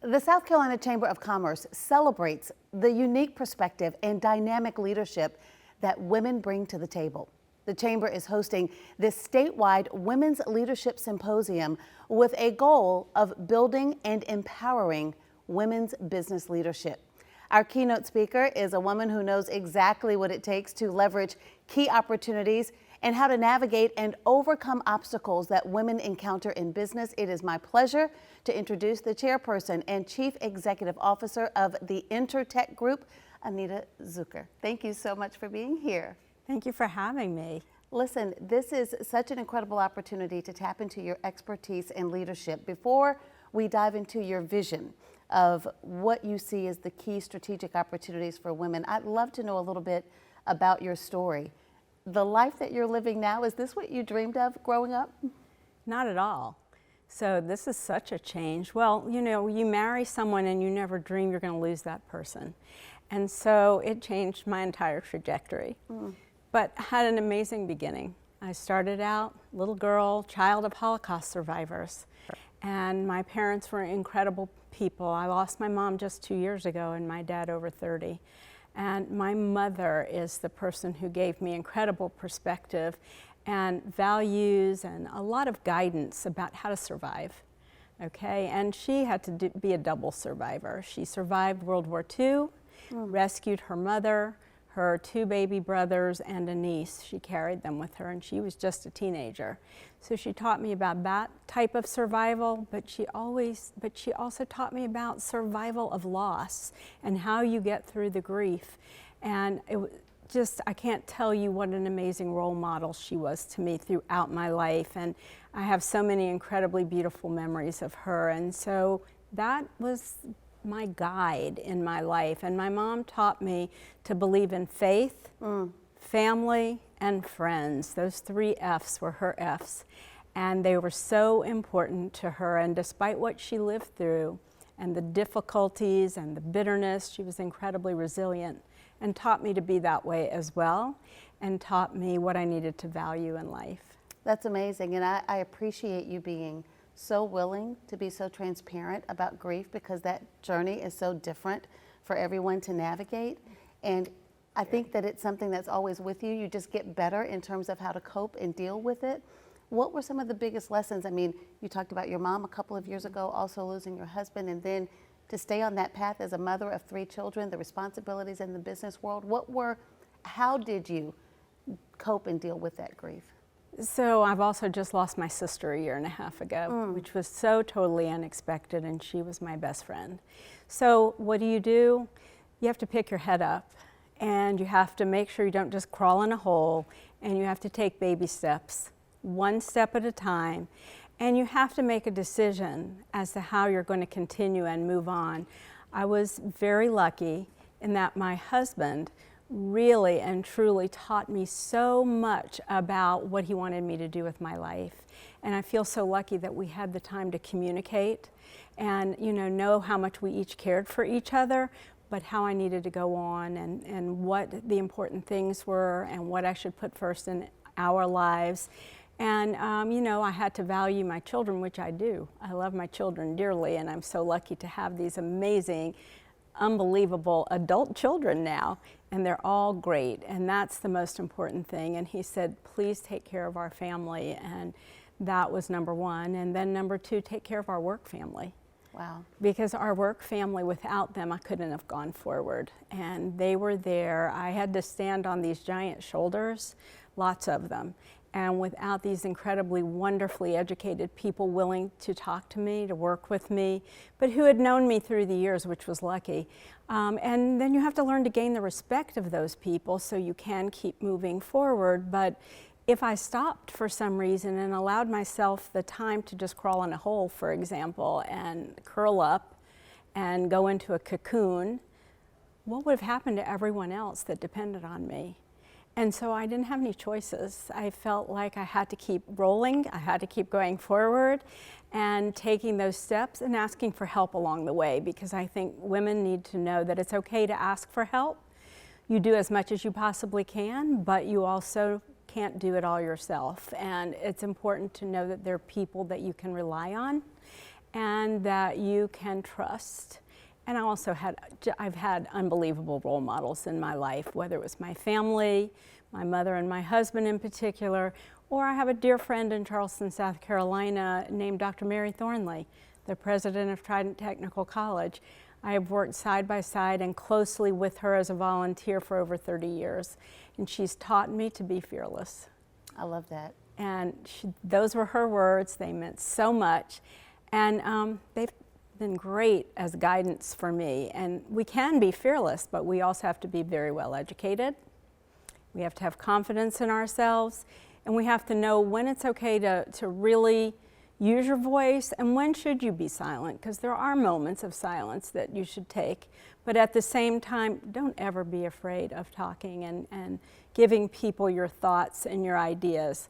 The South Carolina Chamber of Commerce celebrates the unique perspective and dynamic leadership that women bring to the table. The Chamber is hosting this statewide Women's Leadership Symposium with a goal of building and empowering women's business leadership. Our keynote speaker is a woman who knows exactly what it takes to leverage key opportunities and how to navigate and overcome obstacles that women encounter in business. It is my pleasure to introduce the chairperson and chief executive officer of the InterTech Group, Anita Zucker. Thank you so much for being here. Thank you for having me. Listen, this is such an incredible opportunity to tap into your expertise and leadership. Before we dive into your vision of what you see as the key strategic opportunities for women, I'd love to know a little bit about your story. The life that you're living now, is this what you dreamed of growing up? Not at all. So this is such a change. Well, you know, you marry someone and you never dream you're going to lose that person. And so it changed my entire trajectory. But had an amazing beginning. I started out, little girl, child of Holocaust survivors. And my parents were incredible people. I lost my mom just 2 years ago and my dad over 30. And my mother is the person who gave me incredible perspective and values and a lot of guidance about how to survive, okay? And she had to be a double survivor. She survived World War II, rescued her mother, her 2 baby brothers, and a niece. She carried them with her, and she was just a teenager. So she taught me about that type of survival, but she also taught me about survival of loss and how you get through the grief. And I can't tell you what an amazing role model she was to me throughout my life. And I have so many incredibly beautiful memories of her. And so that was my guide in my life. And my mom taught me to believe in faith, family, and friends. Those 3 F's were her F's. And they were so important to her. And despite what she lived through and the difficulties and the bitterness, she was incredibly resilient and taught me to be that way as well, and taught me what I needed to value in life. That's amazing. And I appreciate you being so willing to be so transparent about grief, because that journey is so different for everyone to navigate. And I think that it's something that's always with you. You just get better in terms of how to cope and deal with it. What were some of the biggest lessons? I mean, you talked about your mom a couple of years ago, also losing your husband, and then to stay on that path as a mother of 3 children, the responsibilities in the business world. How did you cope and deal with that grief? So I've also just lost my sister 1.5 years ago, which was so totally unexpected, and she was my best friend. So what do? You have to pick your head up, and you have to make sure you don't just crawl in a hole, and you have to take baby steps, 1 step at a time, and you have to make a decision as to how you're going to continue and move on. I was very lucky in that my husband really and truly taught me so much about what he wanted me to do with my life. And I feel so lucky that we had the time to communicate and know how much we each cared for each other, but how I needed to go on and what the important things were and what I should put first in our lives. And I had to value my children, which I do. I love my children dearly, and I'm so lucky to have these amazing, unbelievable adult children now, and they're all great, and that's the most important thing. And he said, please take care of our family, and that was number 1. And then number 2, take care of our work family. Wow. Because our work family, without them, I couldn't have gone forward. And they were there. I had to stand on these giant shoulders, lots of them. And without these incredibly wonderfully educated people willing to talk to me, to work with me, but who had known me through the years, which was lucky. And then you have to learn to gain the respect of those people so you can keep moving forward. But if I stopped for some reason and allowed myself the time to just crawl in a hole, for example, and curl up and go into a cocoon, what would have happened to everyone else that depended on me? And so I didn't have any choices. I felt like I had to keep rolling, I had to keep going forward and taking those steps and asking for help along the way, because I think women need to know that it's okay to ask for help. You do as much as you possibly can, but you also can't do it all yourself. And it's important to know that there are people that you can rely on and that you can trust. And I've had unbelievable role models in my life, whether it was my family, my mother and my husband in particular, or I have a dear friend in Charleston, South Carolina named Dr. Mary Thornley, the president of Trident Technical College. I have worked side by side and closely with her as a volunteer for over 30 years, and she's taught me to be fearless. I love that. And those were her words. They meant so much, and they've been great as guidance for me. And we can be fearless, but we also have to be very well educated. We have to have confidence in ourselves, and we have to know when it's okay to really use your voice and when should you be silent, because there are moments of silence that you should take. But at the same time, don't ever be afraid of talking and giving people your thoughts and your ideas.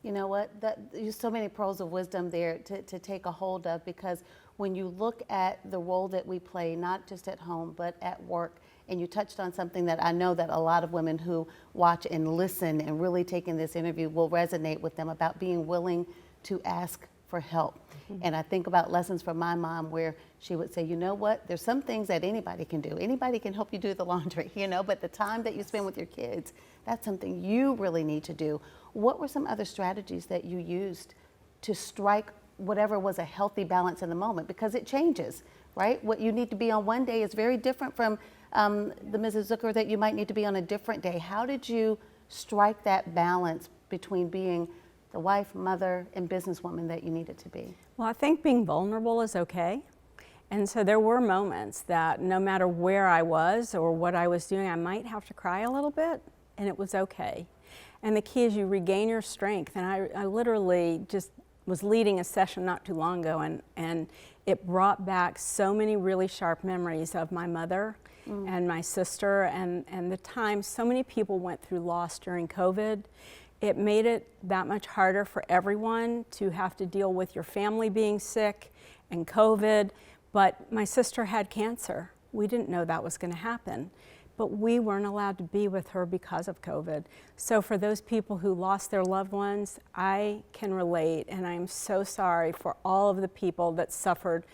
You know what, there's so many pearls of wisdom there to take a hold of, because when you look at the role that we play, not just at home, but at work, and you touched on something that I know that a lot of women who watch and listen and really take in this interview will resonate with them, about being willing to ask for help. Mm-hmm. And I think about lessons from my mom where she would say, you know what, there's some things that anybody can do. Anybody can help you do the laundry, but the time that you spend with your kids, that's something you really need to do. What were some other strategies that you used to strike whatever was a healthy balance in the moment? Because it changes, right? What you need to be on one day is very different from the Mrs. Zucker that you might need to be on a different day. How did you strike that balance between being the wife, mother, and businesswoman that you needed to be? Well, I think being vulnerable is okay. And so there were moments that no matter where I was or what I was doing, I might have to cry a little bit, and it was okay. And the key is you regain your strength. And I literally just was leading a session not too long ago, and it brought back so many really sharp memories of my mother and my sister, and the time so many people went through loss during COVID. It made it that much harder for everyone to have to deal with your family being sick and COVID. But my sister had cancer. We didn't know that was going to happen, but we weren't allowed to be with her because of COVID. So for those people who lost their loved ones, I can relate, and I'm so sorry for all of the people that suffered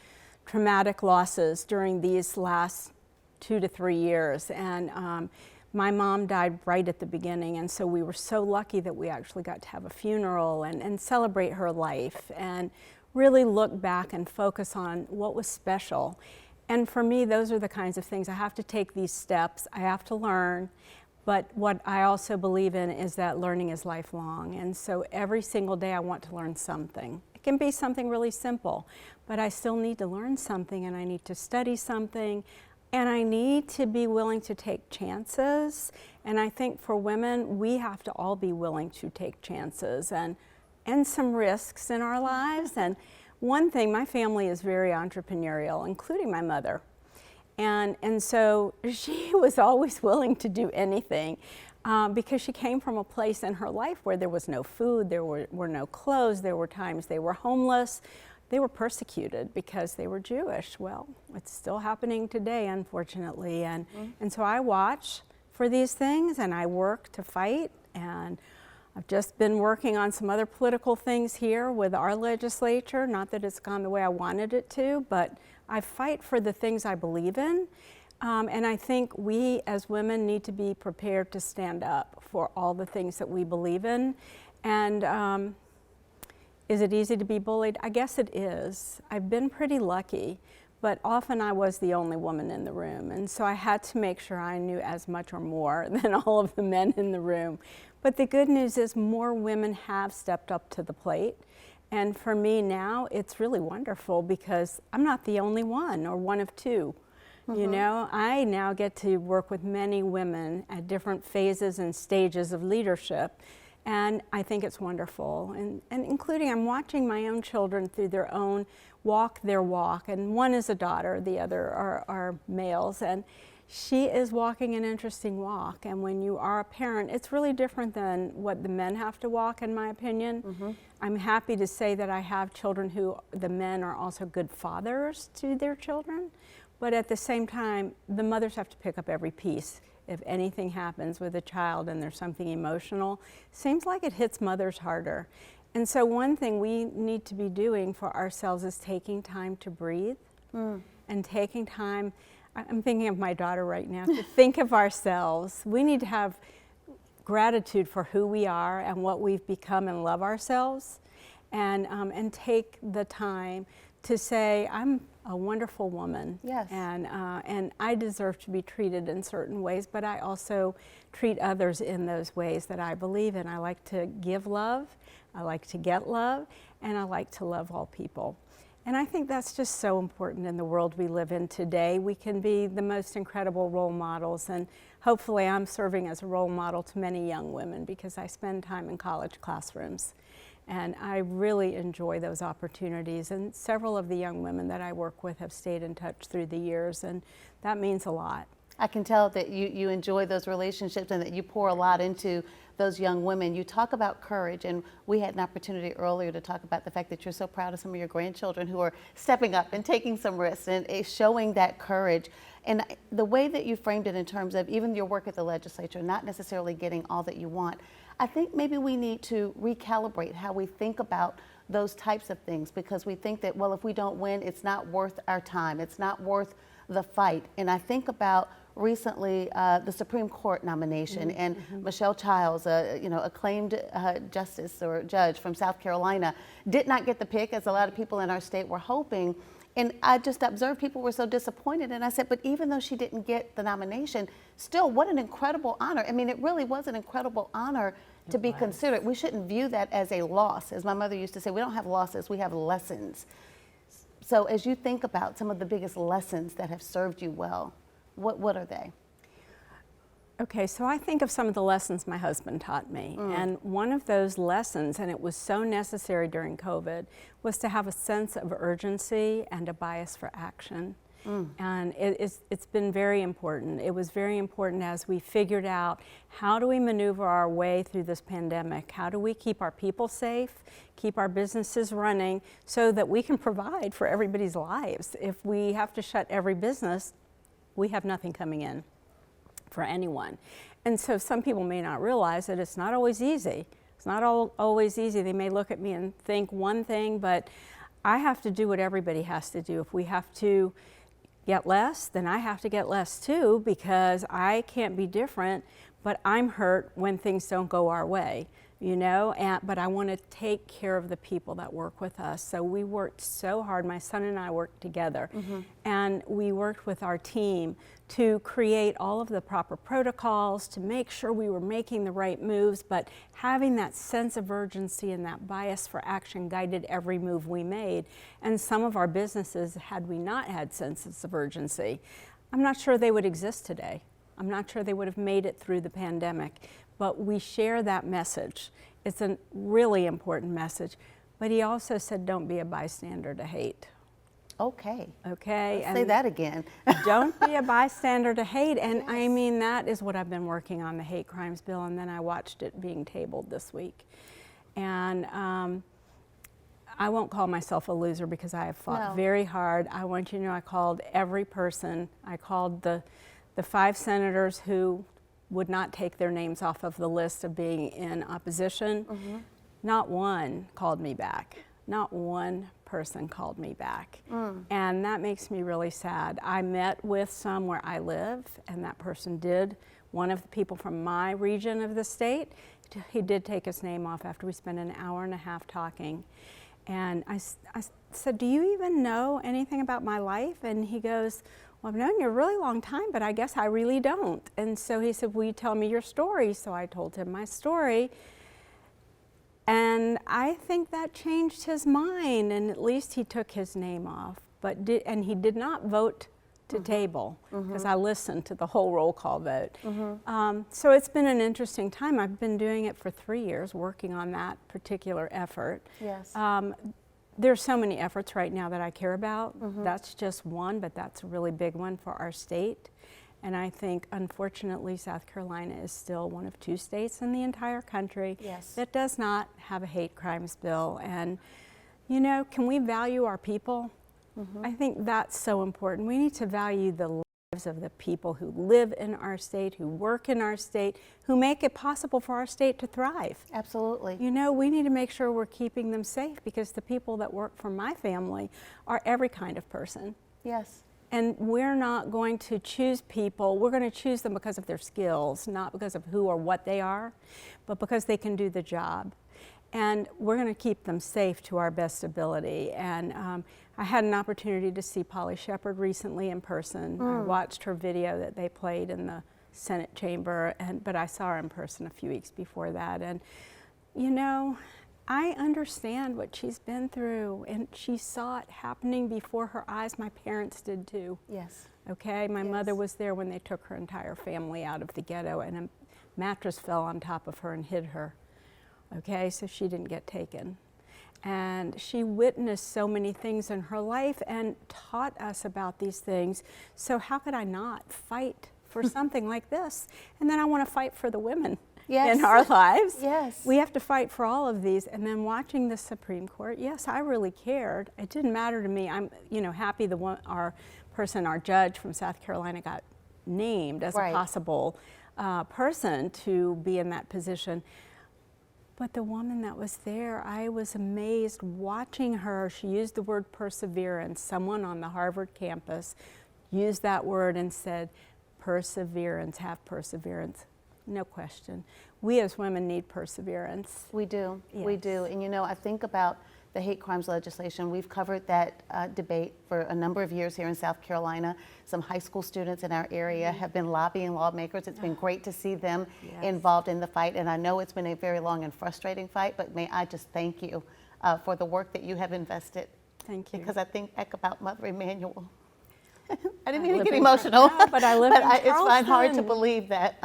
traumatic losses during these last 2 to 3 years. And my mom died right at the beginning, and so we were so lucky that we actually got to have a funeral and celebrate her life and really look back and focus on what was special. And for me, those are the kinds of things. I have to take these steps. I have to learn. But what I also believe in is that learning is lifelong. And so every single day I want to learn something. It can be something really simple, but I still need to learn something, and I need to study something. And I need to be willing to take chances. And I think for women, we have to all be willing to take chances and some risks in our lives. And one thing, my family is very entrepreneurial, including my mother. And so she was always willing to do anything because she came from a place in her life where there was no food, there were no clothes, there were times they were homeless. They were persecuted because they were Jewish. Well, it's still happening today, unfortunately. And so I watch for these things, and I work to fight. And I've just been working on some other political things here with our legislature. Not that it's gone the way I wanted it to, but I fight for the things I believe in. And I think we as women need to be prepared to stand up for all the things that we believe in. And is it easy to be bullied? I guess it is. I've been pretty lucky, but often I was the only woman in the room. And so I had to make sure I knew as much or more than all of the men in the room. But the good news is more women have stepped up to the plate. And for me now, it's really wonderful because I'm not the only one or one of two. I now get to work with many women at different phases and stages of leadership. And I think it's wonderful, and including I'm watching my own children through their own walk their walk, and one is a daughter, the other are males, and she is walking an interesting walk. And when you are a parent, it's really different than what the men have to walk, in my opinion. I'm happy to say that I have children who the men are also good fathers to their children, but at the same time, the mothers have to pick up every piece. If anything happens with a child and there's something emotional, seems like it hits mothers harder. And so one thing we need to be doing for ourselves is taking time to breathe and taking time, I'm thinking of my daughter right now, to think of ourselves. We need to have gratitude for who we are and what we've become and love ourselves, and take the time to say, I'm a wonderful woman. Yes. And I deserve to be treated in certain ways, but I also treat others in those ways that I believe in. I like to give love, I like to get love, and I like to love all people. And I think that's just so important in the world we live in today. We can be the most incredible role models, and hopefully I'm serving as a role model to many young women because I spend time in college classrooms. And I really enjoy those opportunities, and several of the young women that I work with have stayed in touch through the years, and that means a lot. I can tell that you enjoy those relationships and that you pour a lot into those young women. You talk about courage, and we had an opportunity earlier to talk about the fact that you're so proud of some of your grandchildren who are stepping up and taking some risks and showing that courage. And the way that you framed it in terms of even your work at the legislature, not necessarily getting all that you want, I think maybe we need to recalibrate how we think about those types of things, because we think that, well, if we don't win, it's not worth our time, it's not worth the fight. And I think about recently the Supreme Court nomination, and Michelle Childs, acclaimed justice or judge from South Carolina, did not get the pick, as a lot of people in our state were hoping. And I just observed people were so disappointed, and I said, but even though she didn't get the nomination, still, what an incredible honor. I mean, it really was an incredible honor to be considered. We shouldn't view that as a loss. As my mother used to say, we don't have losses, we have lessons. So as you think about some of the biggest lessons that have served you well, what are they? Okay, so I think of some of the lessons my husband taught me, and one of those lessons, and it was so necessary during COVID, was to have a sense of urgency and a bias for action. And it's been very important. It was very important as we figured out, how do we maneuver our way through this pandemic? How do we keep our people safe, keep our businesses running so that we can provide for everybody's lives? If we have to shut every business, we have nothing coming in for anyone. And so some people may not realize that it's not always easy. It's not always easy. They may look at me and think one thing, but I have to do what everybody has to do. If we have to get less, then I have to get less too, because I can't be different, but I'm hurt when things don't go our way, you know, but I want to take care of the people that work with us. So we worked so hard, my son and I worked together, and we worked with our team to create all of the proper protocols, to make sure we were making the right moves, but having that sense of urgency and that bias for action guided every move we made. And some of our businesses, had we not had senses of urgency, I'm not sure they would exist today. I'm not sure they would have made it through the pandemic, but we share that message. It's a really important message. But he also said, don't be a bystander to hate. Okay. Okay. Let's say that again. Don't be a bystander to hate. And yes. I mean, that is what I've been working on, the hate crimes bill, and then I watched it being tabled this week. And I won't call myself a loser, because I have fought very hard. I want you to know I called every person. I called the 5 senators who would not take their names off of the list of being in opposition. Not one called me back. Not one person called me back. And that makes me really sad. I met with some where I live, and that person did. One of the people from my region of the state, he did take his name off after we spent an hour and a half talking. And I said, do you even know anything about my life? And he goes, well, I've known you a really long time, but I guess I really don't. And so he said, will you tell me your story? So I told him my story. And I think that changed his mind, and at least he took his name off. And he did not vote to table, because I listened to the whole roll call vote. So it's been an interesting time. I've been doing it for 3 years, working on that particular effort. Yes. There's so many efforts right now that I care about. That's just one, but that's a really big one for our state. And I think, unfortunately, South Carolina is still one of 2 states in the entire country that does not have a hate crimes bill. And, you know, can we value our people? I think that's so important. We need to value the of the people who live in our state, who work in our state, who make it possible for our state to thrive. Absolutely. You know, we need to make sure we're keeping them safe, because the people that work for my family are every kind of person. Yes. And we're not going to choose people, we're going to choose them because of their skills, not because of who or what they are, but because they can do the job. And we're going to keep them safe to our best ability. And I had an opportunity to see Polly Shepard recently in person. I watched her video that they played in the Senate chamber, but I saw her in person a few weeks before that. And, you know, I understand what she's been through, and she saw it happening before her eyes. My parents did too. Yes. Okay, my mother was there when they took her entire family out of the ghetto, and a mattress fell on top of her and hid her. Okay, so she didn't get taken. And she witnessed so many things in her life and taught us about these things. So how could I not fight for something like this? And then I want to fight for the women in our lives. Yes. We have to fight for all of these. And then watching the Supreme Court, yes, I really cared. It didn't matter to me. I'm, you know, happy our judge from South Carolina got named as a possible person to be in that position. But the woman that was there, I was amazed watching her. She used the word perseverance. Someone on the Harvard campus used that word and said, perseverance, have perseverance. No question. We as women need perseverance. We do, we Yes. do. And you know, I think about the hate crimes legislation. We've covered that debate for a number of years here in South Carolina. Some high school students in our area have been lobbying lawmakers. It's been great to see them involved in the fight. And I know it's been a very long and frustrating fight, but may I just thank you for the work that you have invested. Thank you. Because I think back about Mother Emanuel. I didn't mean to get emotional, No, but I live in it's hard to Charleston. believe that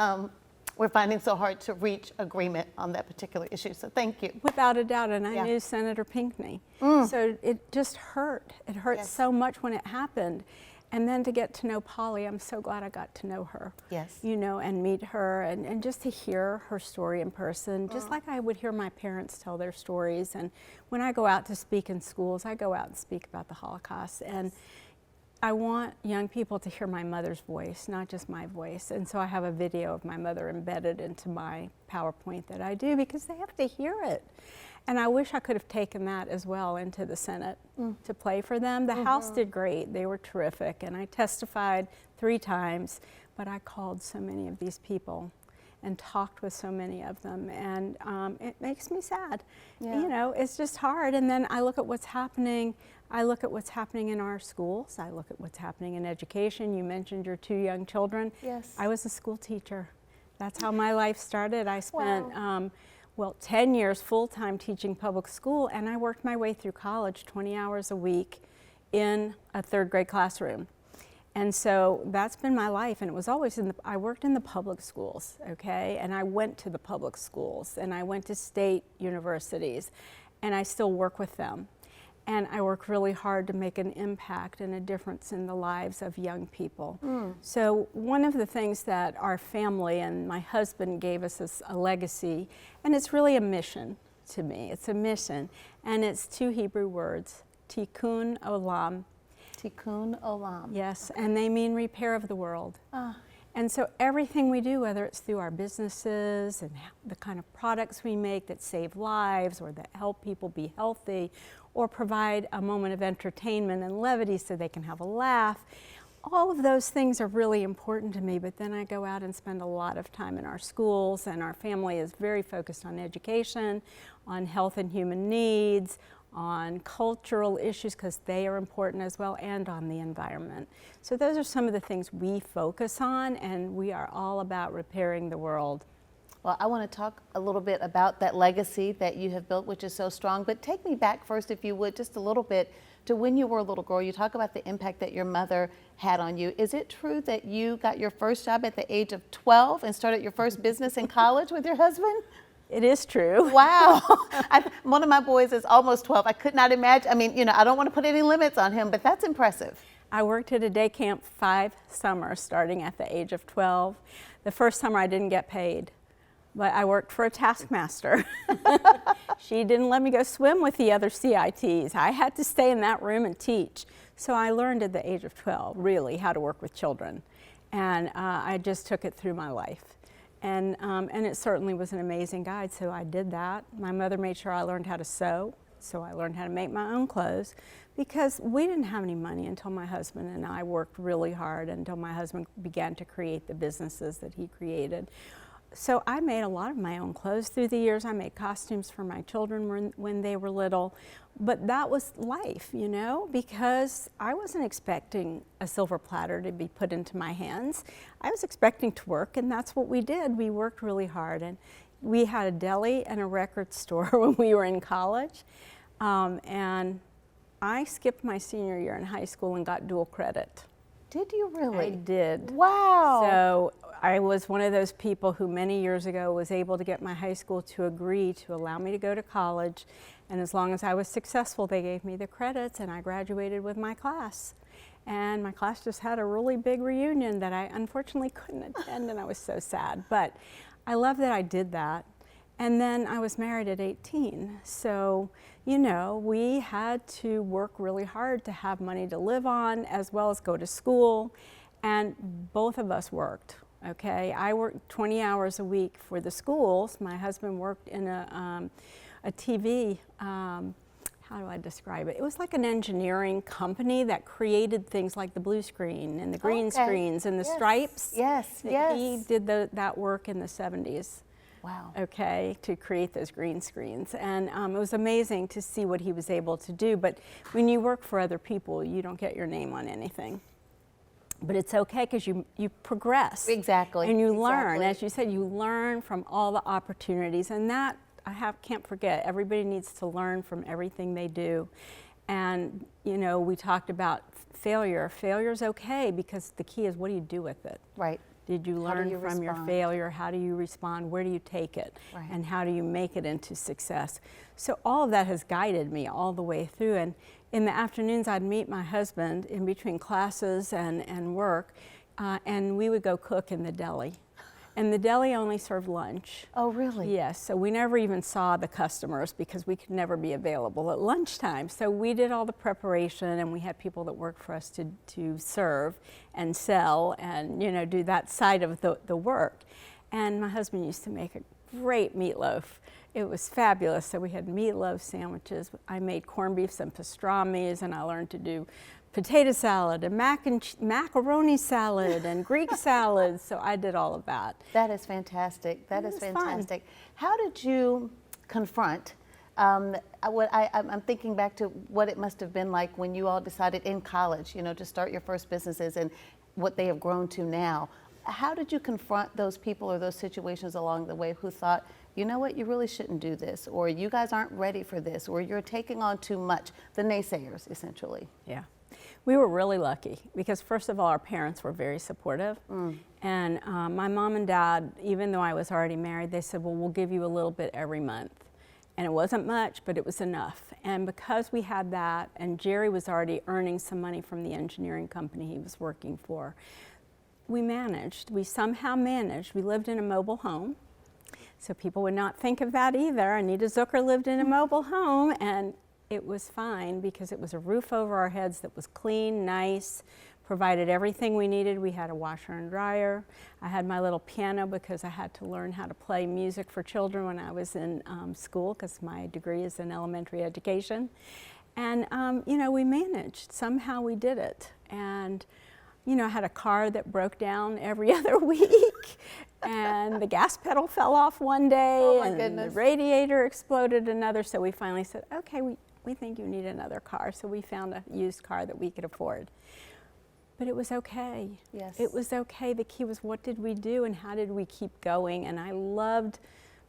we're finding so hard to reach agreement on that particular issue. So thank you. Without a doubt, and I knew Senator Pinckney. So it just hurt. It hurt so much when it happened. And then to get to know Polly, I'm so glad I got to know her. Yes. You know, and meet her, and just to hear her story in person, just like I would hear my parents tell their stories. And when I go out to speak in schools, I go out and speak about the Holocaust. And I want young people to hear my mother's voice, not just my voice. And so I have a video of my mother embedded into my PowerPoint that I do, because they have to hear it. And I wish I could have taken that as well into the Senate to play for them. The House did great. They were terrific. And I testified 3 times, but I called so many of these people and talked with so many of them. And it makes me sad. You know, it's just hard. And then I look at what's happening. I look at what's happening in our schools. I look at what's happening in education. You mentioned your 2 young children. Yes. I was a school teacher. That's how my life started. I spent, 10 years full-time teaching public school, and I worked my way through college 20 hours a week in a 3rd grade classroom. And so that's been my life, and it was always I worked in the public schools, okay? And I went to the public schools, and I went to state universities, and I still work with them. And I work really hard to make an impact and a difference in the lives of young people. So one of the things that our family and my husband gave us as a legacy, and it's really a mission to me, it's a mission, and it's 2 Hebrew words, tikkun olam. Tikkun olam. Yes, and they mean repair of the world. And so everything we do, whether it's through our businesses and the kind of products we make that save lives or that help people be healthy, or provide a moment of entertainment and levity so they can have a laugh, all of those things are really important to me. But then I go out and spend a lot of time in our schools, and our family is very focused on education, on health and human needs, on cultural issues, because they are important as well, and on the environment. So those are some of the things we focus on, and we are all about repairing the world. Well, I want to talk a little bit about that legacy that you have built, which is so strong. But take me back first, if you would, just a little bit to when you were a little girl. You talk about the impact that your mother had on you. Is it true that you got your first job at the age of 12 and started your first business in college with your husband? It is true. Wow. One of my boys is almost 12. I could not imagine. I mean, you know, I don't want to put any limits on him, but that's impressive. I worked at a day camp 5 summers starting at the age of 12. The first summer I didn't get paid, but I worked for a taskmaster. She didn't let me go swim with the other CITs. I had to stay in that room and teach. So I learned at the age of 12, really, how to work with children. And I just took it through my life. And it certainly was an amazing guide, so I did that. My mother made sure I learned how to sew, so I learned how to make my own clothes, because we didn't have any money until my husband and I worked really hard until my husband began to create the businesses that he created. So I made a lot of my own clothes through the years. I made costumes for my children when they were little. But that was life, you know, because I wasn't expecting a silver platter to be put into my hands. I was expecting to work, and that's what we did. We worked really hard. And we had a deli and a record store when we were in college. And I skipped my senior year in high school and got dual credit. Did you really? I did. Wow. So I was one of those people who many years ago was able to get my high school to agree to allow me to go to college. And as long as I was successful, they gave me the credits, and I graduated with my class. And my class just had a really big reunion that I unfortunately couldn't attend, and I was so sad. But I love that I did that. And then I was married at 18. So, you know, we had to work really hard to have money to live on, as well as go to school. And both of us worked, okay? I worked 20 hours a week for the schools. My husband worked in a TV, how do I describe it? It was like an engineering company that created things like the blue screen and the green screens and the stripes. Yes, He did that work in the 70s. Wow. Okay, to create those green screens. And it was amazing to see what he was able to do. But when you work for other people, you don't get your name on anything. But it's okay, because you progress. Exactly. And you learn. As you said, you learn from all the opportunities. And that can't forget. Everybody needs to learn from everything they do. And, you know, we talked about failure. Failure's okay, because the key is, what do you do with it? Right. Did you learn from your failure? How do you respond? Where do you take it? Right. And how do you make it into success? So all of that has guided me all the way through. And in the afternoons, I'd meet my husband in between classes and work, and we would go cook in the deli. And the deli only served lunch. Oh, really? Yes, so we never even saw the customers, because we could never be available at lunchtime. So we did all the preparation, and we had people that worked for us to serve and sell and, you know, do that side of the work. And my husband used to make a great meatloaf. It was fabulous. So we had meatloaf sandwiches. I made corned beefs and pastrami's, and I learned to do potato salad and macaroni salad and Greek salads. So I did all of that. That is fantastic. That is fantastic. Fun. How did you confront, I'm thinking back to what it must have been like when you all decided in college, you know, to start your first businesses and what they have grown to now. How did you confront those people or those situations along the way who thought, you know what, you really shouldn't do this, or you guys aren't ready for this, or you're taking on too much, the naysayers, essentially? Yeah. We were really lucky, because first of all, our parents were very supportive. And my mom and dad, even though I was already married, they said, well, we'll give you a little bit every month. And it wasn't much, but it was enough. And because we had that, and Jerry was already earning some money from the engineering company he was working for, we managed. We somehow managed. We lived in a mobile home, so people would not think of that either. Anita Zucker lived in a mobile home, and it was fine, because it was a roof over our heads that was clean, nice, provided everything we needed. We had a washer and dryer. I had my little piano, because I had to learn how to play music for children when I was in school, because my degree is in elementary education. And, you know, we managed. Somehow we did it. And, you know, I had a car that broke down every other week, and the gas pedal fell off one day, and the radiator exploded another. So we finally said, okay, we think you need another car. So we found a used car that we could afford. But it was okay. Yes. It was okay. The key was, what did we do and how did we keep going? And I loved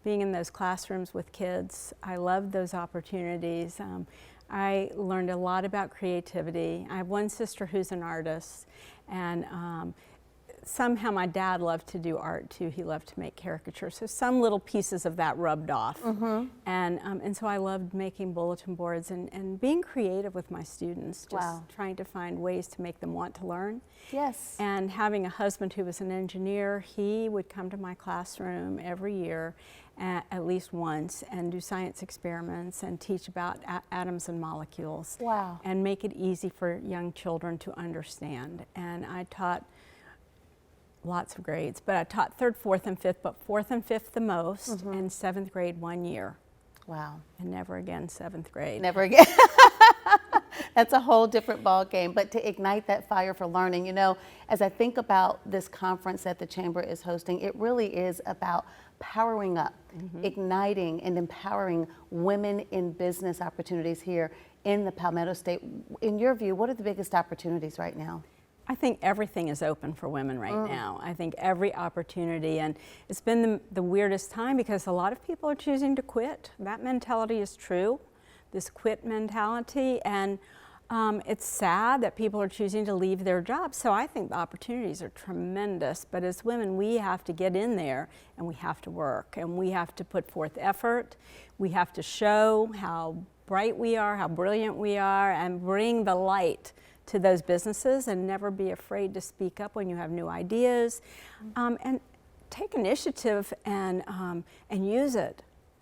being in those classrooms with kids. I loved those opportunities. I learned a lot about creativity. I have one sister who's an artist, and somehow my dad loved to do art too. He loved to make caricatures. So some little pieces of that rubbed off. And so I loved making bulletin boards and being creative with my students, just trying to find ways to make them want to learn. Yes. And having a husband who was an engineer, he would come to my classroom every year at least once and do science experiments and teach about atoms and molecules. Wow. And make it easy for young children to understand. And I taught lots of grades, but I taught 3rd, 4th, and 5th, but 4th and 5th the most, and 7th grade 1 year. Wow. And never again 7th grade. Never again. That's a whole different ball game. But to ignite that fire for learning, you know, as I think about this conference that the Chamber is hosting, it really is about powering up, igniting and empowering women in business opportunities here in the Palmetto State. In your view, what are the biggest opportunities right now? I think everything is open for women right now. I think every opportunity, and it's been the weirdest time because a lot of people are choosing to quit. That mentality is true, this quit mentality, and it's sad that people are choosing to leave their jobs. So I think the opportunities are tremendous, but as women, we have to get in there and we have to work and we have to put forth effort. We have to show how bright we are, how brilliant we are, and bring the light to those businesses, and never be afraid to speak up when you have new ideas, and take initiative and use it.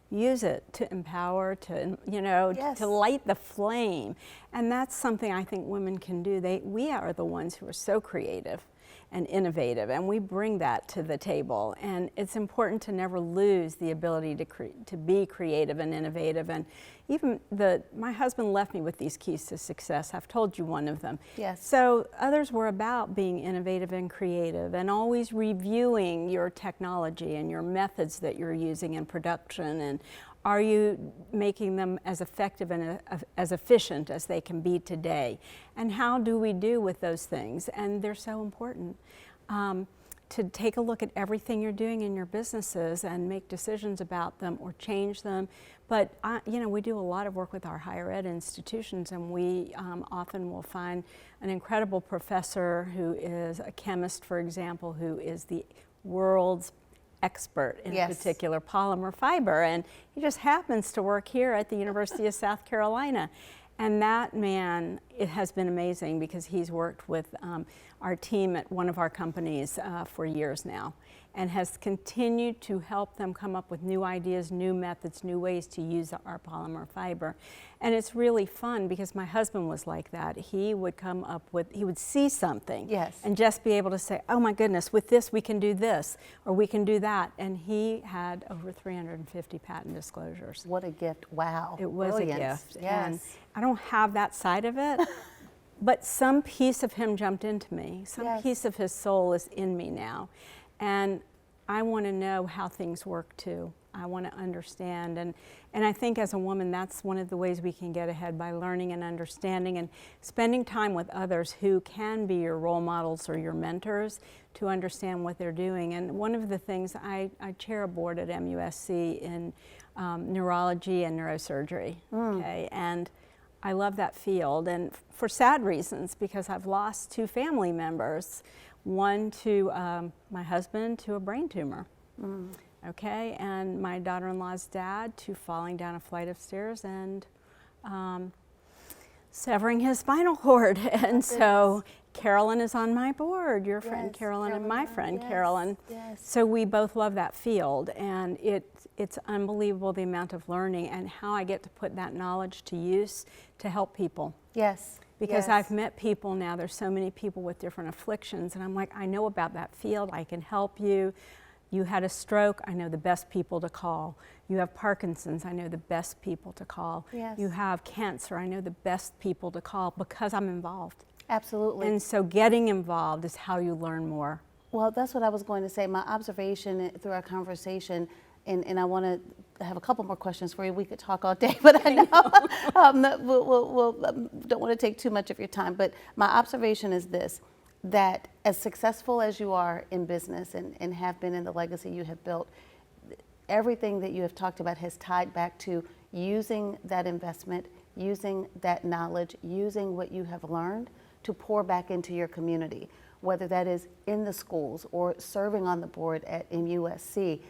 Use it to empower, to, you know, to light the flame. And that's something I think women can do. We are the ones who are so creative and innovative, and we bring that to the table. And it's important to never lose the ability to be creative and innovative. And even my husband left me with these keys to success. I've told you one of them. Yes. So others were about being innovative and creative, and always reviewing your technology and your methods that you're using in production, and are you making them as effective and as efficient as they can be today? And how do we do with those things? And they're so important. To take a look at everything you're doing in your businesses and make decisions about them or change them. But you know, we do a lot of work with our higher ed institutions, and we often will find an incredible professor who is a chemist, for example, who is the world's expert in a particular polymer fiber, and he just happens to work here at the University of South Carolina. And that man, it has been amazing because he's worked with our team at one of our companies for years now, and has continued to help them come up with new ideas, new methods, new ways to use our polymer fiber. And it's really fun because my husband was like that. He would come up with, he would see something and just be able to say, oh my goodness, with this we can do this, or we can do that. And he had over 350 patent disclosures. What a gift, wow. It was Brilliant. a gift. Yes. And I don't have that side of it, but some piece of him jumped into me. Some piece of his soul is in me now. And I want to know how things work too. I want to understand, and I think as a woman, that's one of the ways we can get ahead, by learning and understanding and spending time with others who can be your role models or your mentors to understand what they're doing. And one of the things, I chair a board at MUSC in neurology and neurosurgery, okay? And I love that field, and for sad reasons, because I've lost 2 family members, one to my husband to a brain tumor. Okay, and my daughter-in-law's dad to falling down a flight of stairs and severing his spinal cord. And so Carolyn is on my board, your friend Carolyn and my friend Carolyn. So we both love that field, and it's unbelievable the amount of learning and how I get to put that knowledge to use to help people. Because I've met people now, there's so many people with different afflictions, and I'm like, I know about that field, I can help you. You had a stroke, I know the best people to call. You have Parkinson's, I know the best people to call. You have cancer, I know the best people to call because I'm involved. Absolutely. And so getting involved is how you learn more. Well, that's what I was going to say. My observation through our conversation, and I want to have a couple more questions for you. We could talk all day, but I know we'll don't want to take too much of your time. But my observation is this, that as successful as you are in business and have been in the legacy you have built, everything that you have talked about has tied back to using that investment, using that knowledge, using what you have learned to pour back into your community, whether that is in the schools or serving on the board at MUSC.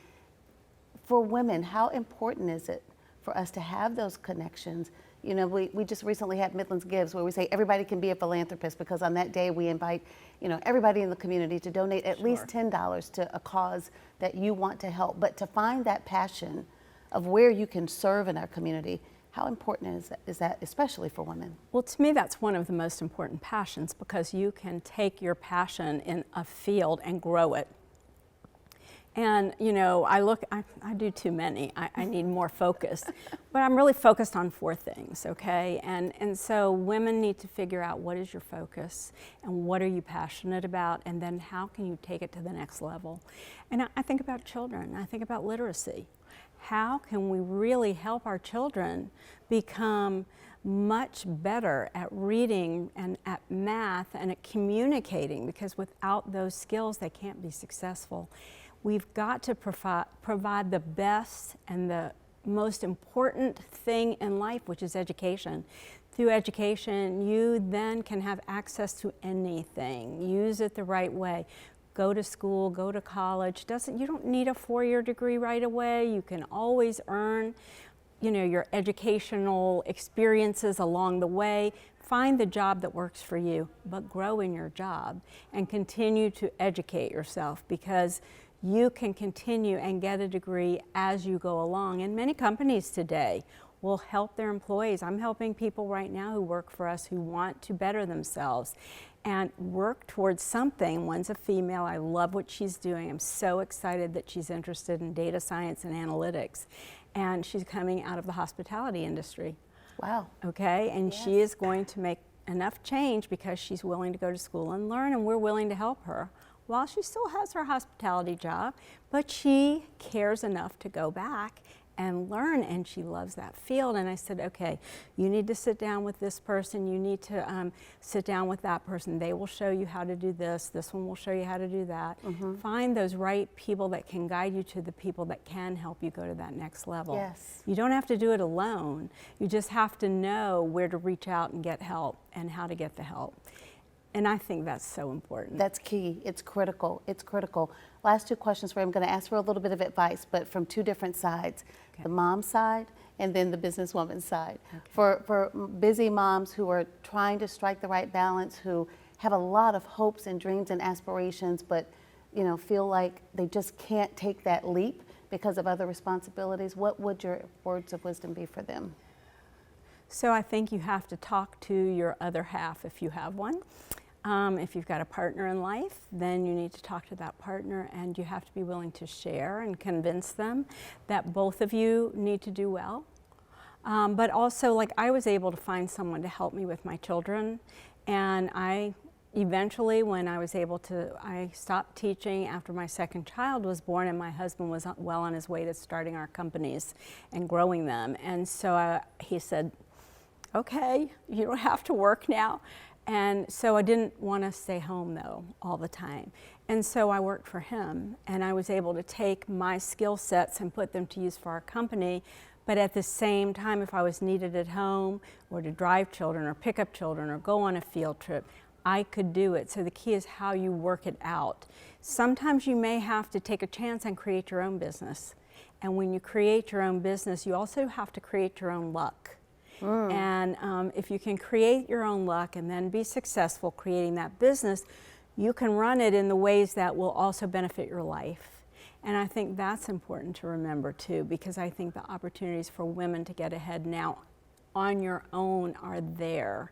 For women, how important is it for us to have those connections? You know, we just recently had Midlands Gives, where we say everybody can be a philanthropist, because on that day we invite, you know, everybody in the community to donate at least $10 to a cause that you want to help. But to find that passion of where you can serve in our community, How important is that, especially for women? Well, to me, that's one of the most important passions, because you can take your passion in a field and grow it. And, you know, I do too many. I need more focus. But I'm really focused on 4 things, okay? And so women need to figure out, what is your focus and what are you passionate about, and then how can you take it to the next level? And I think about children. I think about literacy. How can we really help our children become much better at reading and at math and at communicating? Because without those skills, they can't be successful. We've got to provide the best and the most important thing in life, which is education. Through education, you then can have access to anything. Use it the right way. Go to school, go to college. You don't need a 4-year degree right away. You can always earn, you know, your educational experiences along the way. Find the job that works for you, but grow in your job and continue to educate yourself, because you can continue and get a degree as you go along. And many companies today will help their employees. I'm helping people right now who work for us who want to better themselves and work towards something. One's a female. I love what she's doing. I'm so excited that she's interested in data science and analytics. And she's coming out of the hospitality industry. Wow. Okay, and Yes. she is going to make enough change because she's willing to go to school and learn, and we're willing to help her while she still has her hospitality job, but she cares enough to go back and learn, and she loves that field. And I said, okay, you need to sit down with this person, you need to sit down with that person. They will show you how to do this one will show you how to do that. Find those right people that can guide you to the people that can help you go to that next level. Yes. You don't have to do it alone. You just have to know where to reach out and get help and how to get the help. And I think that's so important. That's key. It's critical. It's critical. Last 2 questions for you. I'm going to ask for a little bit of advice, but from 2 different sides. Okay. The mom side and then the businesswoman side. Okay. For busy moms who are trying to strike the right balance, who have a lot of hopes and dreams and aspirations, but you know, feel like they just can't take that leap because of other responsibilities, what would your words of wisdom be for them? So I think you have to talk to your other half if you have one. If you've got a partner in life, then you need to talk to that partner, and you have to be willing to share and convince them that both of you need to do well. But also, like, I was able to find someone to help me with my children, and I eventually, when I was able to, I stopped teaching after my 2nd child was born, and my husband was well on his way to starting our companies and growing them. And so he said, okay, you don't have to work now. And so I didn't want to stay home, though, all the time. And so I worked for him, and I was able to take my skill sets and put them to use for our company. But at the same time, if I was needed at home, or to drive children or pick up children or go on a field trip, I could do it. So the key is how you work it out. Sometimes you may have to take a chance and create your own business. And when you create your own business, you also have to create your own luck. And if you can create your own luck and then be successful creating that business, you can run it in the ways that will also benefit your life. And I think that's important to remember too, because I think the opportunities for women to get ahead now on your own are there.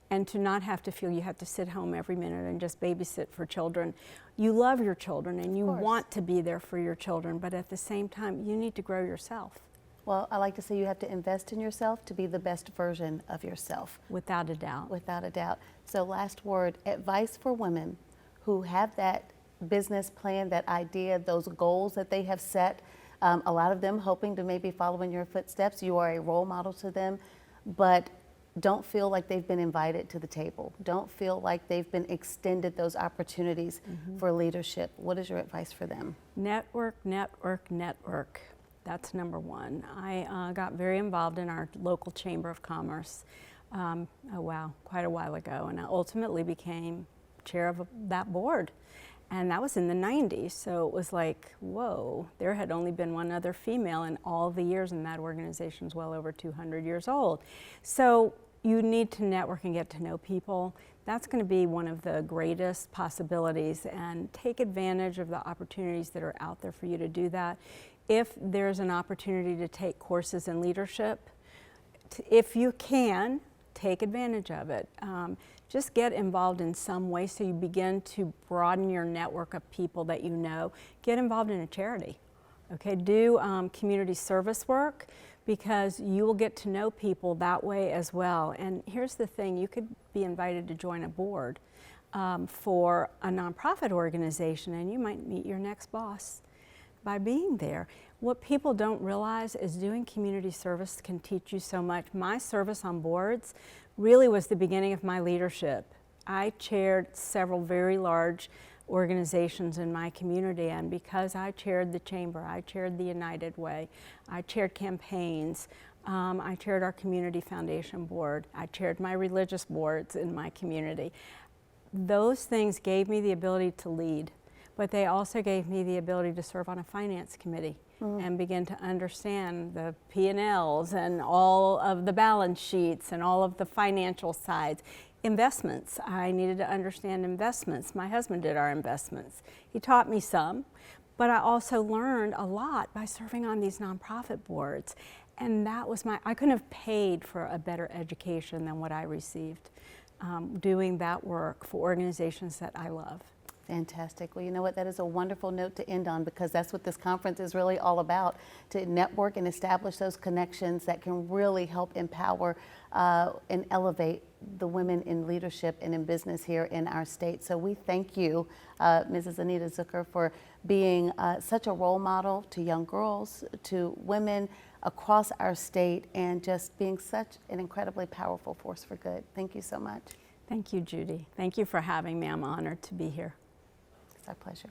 And to not have to feel you have to sit home every minute and just babysit for children. You love your children and you want to be there for your children, but at the same time, you need to grow yourself. Well, I like to say you have to invest in yourself to be the best version of yourself. Without a doubt. Without a doubt. So last word, advice for women who have that business plan, that idea, those goals that they have set, a lot of them hoping to maybe follow in your footsteps. You are a role model to them, but don't feel like they've been invited to the table. Don't feel like they've been extended those opportunities for leadership. What is your advice for them? Network, network, network. That's number one. I got very involved in our local Chamber of Commerce, quite a while ago, and I ultimately became chair of that board. And that was in the 90s, so it was like, whoa, there had only been one other female in all the years, and that organization's well over 200 years old. So you need to network and get to know people. That's going to be one of the greatest possibilities, and take advantage of the opportunities that are out there for you to do that. If there's an opportunity to take courses in leadership, if you can, take advantage of it. Just get involved in some way so you begin to broaden your network of people that you know. Get involved in a charity. Okay, do community service work, because you will get to know people that way as well. And here's the thing, you could be invited to join a board for a nonprofit organization, and you might meet your next boss by being there. What people don't realize is doing community service can teach you so much. My service on boards really was the beginning of my leadership. I chaired several very large organizations in my community, and because I chaired the chamber, I chaired the United Way, I chaired campaigns, I chaired our community foundation board, I chaired my religious boards in my community. Those things gave me the ability to lead, but they also gave me the ability to serve on a finance committee and begin to understand the P&Ls and all of the balance sheets and all of the financial sides. Investments, I needed to understand investments. My husband did our investments. He taught me some, but I also learned a lot by serving on these nonprofit boards. And that was I couldn't have paid for a better education than what I received doing that work for organizations that I love. Fantastic. Well, you know what? That is a wonderful note to end on, because that's what this conference is really all about, to network and establish those connections that can really help empower and elevate the women in leadership and in business here in our state. So we thank you, Mrs. Anita Zucker, for being such a role model to young girls, to women across our state, and just being such an incredibly powerful force for good. Thank you so much. Thank you, Judi. Thank you for having me. I'm honored to be here. It's our pleasure.